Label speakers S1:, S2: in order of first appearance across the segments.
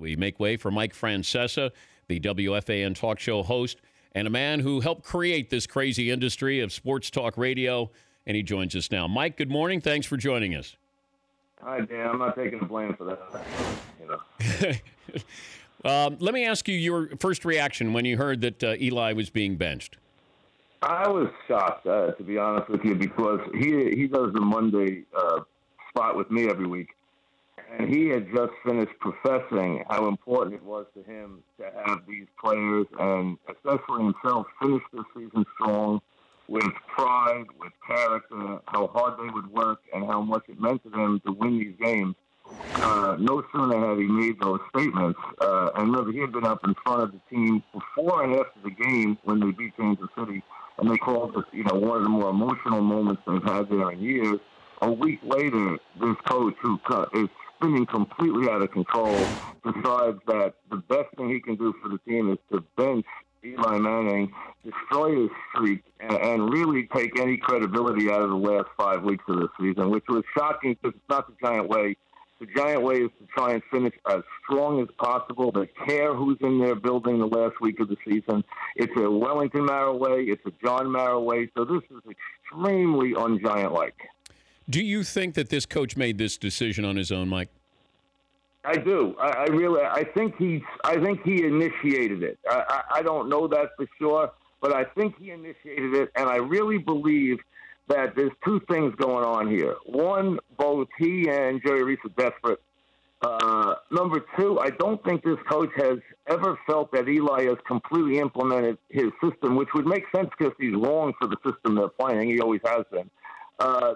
S1: We make way for Mike Francesa, the WFAN talk show host, and a man who helped create this crazy industry of sports talk radio, and he joins us now. Mike, good morning. Thanks for joining us.
S2: Hi, Dan. I'm not taking the blame for that.
S1: Let me ask you your first reaction when you heard that Eli was being benched.
S2: I was shocked, to be honest with you, because he does the Monday spot with me every week. And he had just finished professing how important it was to him to have these players, and especially himself, finish this season strong with pride, with character, how hard they would work, and how much it meant to them to win these games. No sooner had he made those statements, and remember, he had been up in front of the team before and after the game when they beat Kansas City, and they called it, one of the more emotional moments they've had there in years. A week later, this coach, who is spinning completely out of control, decides that the best thing he can do for the team is to bench Eli Manning, destroy his streak, and really take any credibility out of the last 5 weeks of the season, which was shocking because it's not the Giant way. The Giant way is to try and finish as strong as possible. They care who's in their building the last week of the season. It's a Wellington Mara way. It's a John Mara way. So this is extremely un-Giant-like.
S1: Do you think that this coach made this decision on his own, Mike?
S2: I do. I think he initiated it. I don't know that for sure, but I think he initiated it, and I really believe that there's two things going on here. One, both he and Jerry Reese are desperate. Number two, I don't think this coach has ever felt that Eli has completely implemented his system, which would make sense because he's wrong for the system they're playing. He always has been.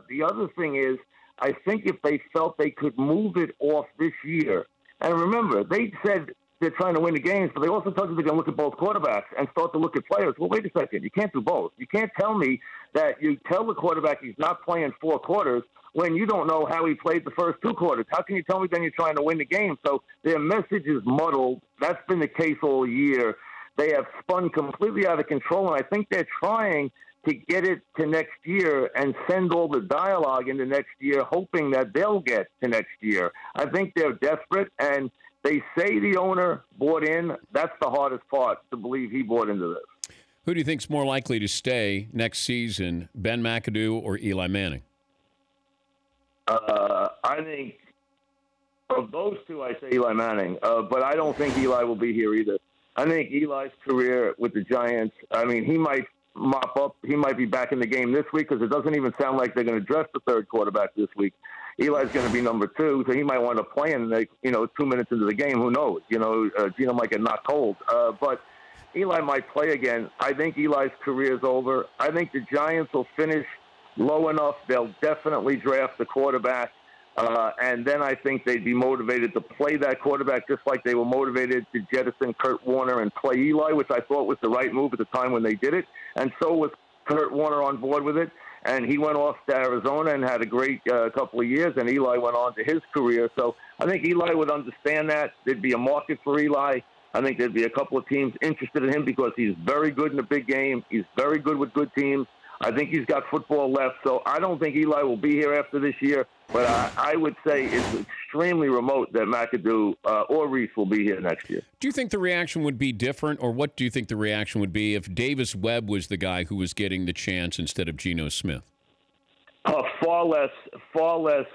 S2: The other thing is, I think if they felt they could move it off this year, and remember, they said they're trying to win the games, but they also told you they're going to look at both quarterbacks and start to look at players. Well, wait a second. You can't do both. You can't tell me that you tell the quarterback he's not playing 4 quarters when you don't know how he played the first 2 quarters. How can you tell me then you're trying to win the game? So their message is muddled. That's been the case all year. They have spun completely out of control, and I think they're trying to get it to next year and send all the dialogue into next year, hoping that they'll get to next year. I think they're desperate, and they say the owner bought in. That's the hardest part, to believe he bought into this.
S1: Who do you think's more likely to stay next season, Ben McAdoo or Eli Manning?
S2: I think of those two, I say Eli Manning, but I don't think Eli will be here either. I think Eli's career with the Giants, he might mop up. He might be back in the game this week because it doesn't even sound like they're going to dress the third quarterback this week. Eli's going to be number 2, so he might want to play in 2 minutes into the game. Who knows? Gino might get knocked cold. But Eli might play again. I think Eli's career is over. I think the Giants will finish low enough. They'll definitely draft the quarterback. And then I think they'd be motivated to play that quarterback just like they were motivated to jettison Kurt Warner and play Eli, which I thought was the right move at the time when they did it. And so was Kurt Warner on board with it. And he went off to Arizona and had a great couple of years, and Eli went on to his career. So I think Eli would understand that. There'd be a market for Eli. I think there'd be a couple of teams interested in him because he's very good in the big game. He's very good with good teams. I think he's got football left. So I don't think Eli will be here after this year. But I would say it's extremely remote that McAdoo or Reese will be here next year.
S1: Do you think the reaction would be different, or what do you think the reaction would be if Davis Webb was the guy who was getting the chance instead of Geno Smith?
S2: Far less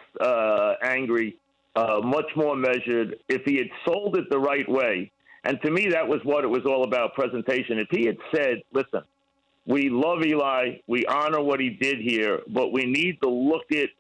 S2: angry, much more measured. If he had sold it the right way, and to me that was what it was all about, presentation. If he had said, listen, we love Eli, we honor what he did here, but we need to look at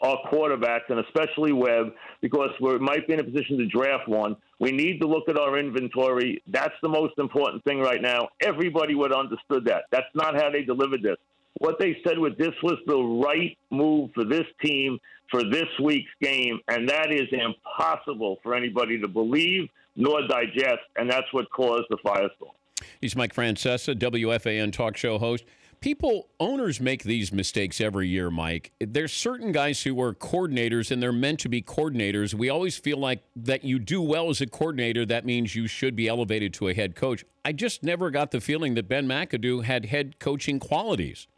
S2: our quarterbacks, and especially Webb, because we might be in a position to draft one. We need to look at our inventory. That's the most important thing right now. Everybody would have understood that. That's not how they delivered this. What they said with this was the right move for this team for this week's game, and that is impossible for anybody to believe nor digest, and that's what caused the firestorm.
S1: He's Mike Francesa, WFAN talk show host. Owners make these mistakes every year, Mike. There's certain guys who are coordinators, and they're meant to be coordinators. We always feel like that you do well as a coordinator, that means you should be elevated to a head coach. I just never got the feeling that Ben McAdoo had head coaching qualities.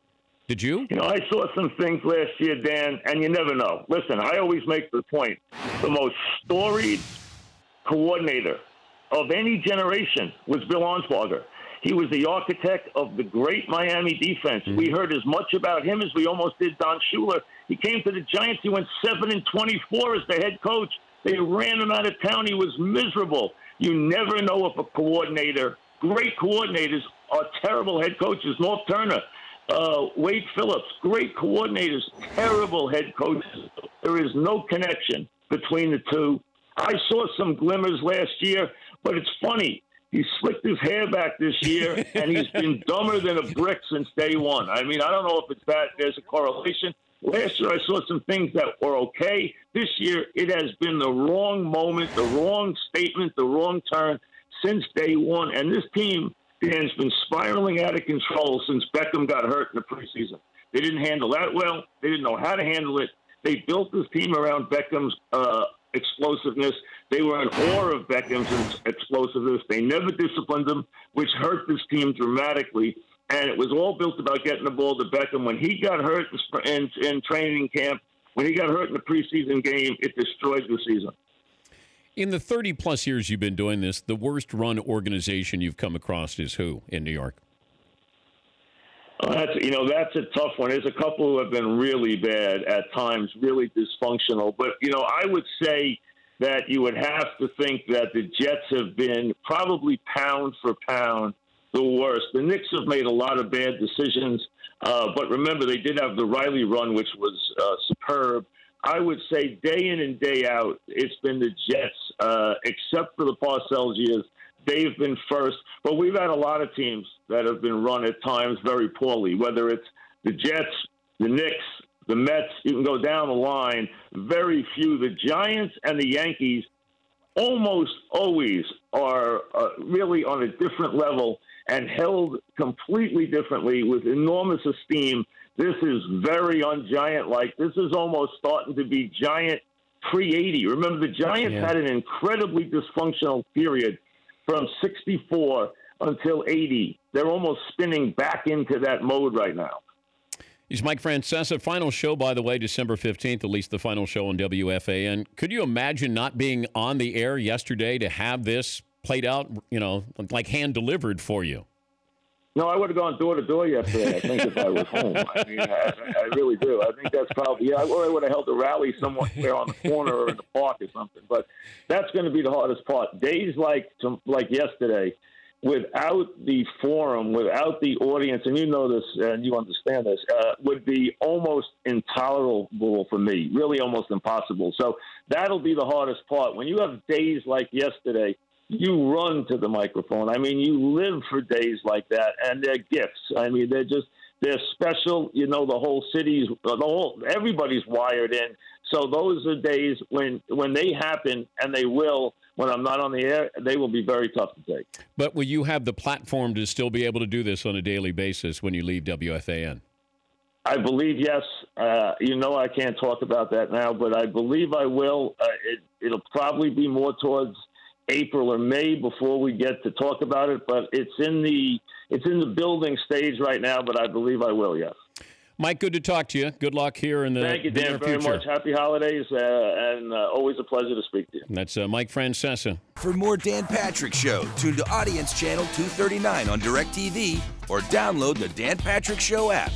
S1: Did you?
S2: I saw some things last year, Dan, and you never know. Listen, I always make the point. The most storied coordinator of any generation was Bill Arnsparger. He was the architect of the great Miami defense. Mm-hmm. We heard as much about him as we almost did Don Shula. He came to the Giants. He went 7-24 as the head coach. They ran him out of town. He was miserable. You never know if a coordinator, great coordinators, are terrible head coaches. North Turner, Wade Phillips, great coordinators, terrible head coaches. There is no connection between the two. I saw some glimmers last year, but it's funny. He slicked his hair back this year, and he's been dumber than a brick since day one. I mean, I don't know if it's that. There's a correlation. Last year, I saw some things that were okay. This year, it has been the wrong moment, the wrong statement, the wrong turn since day one. And this team, Dan, has been spiraling out of control since Beckham got hurt in the preseason. They didn't handle that well. They didn't know how to handle it. They built this team around Beckham's explosiveness. They were in awe of Beckham's explosiveness. They never disciplined him, which hurt this team dramatically. And it was all built about getting the ball to Beckham. When he got hurt in training camp, when he got hurt in the preseason game, it destroyed the season.
S1: In the 30-plus years you've been doing this, the worst-run organization you've come across is who in New York?
S2: That's a tough one. There's a couple who have been really bad at times, really dysfunctional. But, I would say that you would have to think that the Jets have been probably pound for pound the worst. The Knicks have made a lot of bad decisions, but remember, they did have the Riley run, which was superb. I would say day in and day out, it's been the Jets, except for the Parcells years. They've been first, but we've had a lot of teams that have been run at times very poorly, whether it's the Jets, the Knicks, the Mets. You can go down the line. Very few. The Giants and the Yankees almost always are really on a different level and held completely differently with enormous esteem. This is very un-Giant-like. This is almost starting to be Giant pre-80. Remember, the Giants had an incredibly dysfunctional period from 64 until 80. They're almost spinning back into that mode right now.
S1: He's Mike Francesa. Final show, by the way, December 15th, at least the final show on WFAN. Could you imagine not being on the air yesterday to have this played out, like hand-delivered for you?
S2: No, I would have gone door to door yesterday, I think, if I was home. I mean, I really do. I think that's probably, or I would have held a rally somewhere on the corner or in the park or something. But that's going to be the hardest part. Days like yesterday, without the forum, without the audience, and you know this and you understand this, would be almost intolerable for me, really almost impossible. So that'll be the hardest part. When you have days like yesterday, you run to the microphone. I mean, you live for days like that, and they're gifts. I mean, they're special. The whole city's, everybody's wired in. So those are days when they happen, and they will. When I'm not on the air, they will be very tough to take. But
S1: will you have the platform to still be able to do this on a daily basis when you leave WFAN?
S2: I believe yes. I can't talk about that now, but I believe I will. It'll probably be more towards April or May before we get to talk about it, but it's in the building stage right now, but I believe I will, yes.
S1: Mike, good to talk to you. Good luck here in the
S2: Thank you, Dan, very
S1: future.
S2: much. Happy holidays, and always a pleasure to speak to you.
S1: And that's Mike Francesa.
S3: For more Dan Patrick Show, tune to Audience Channel 239 on DirecTV or download the Dan Patrick Show app.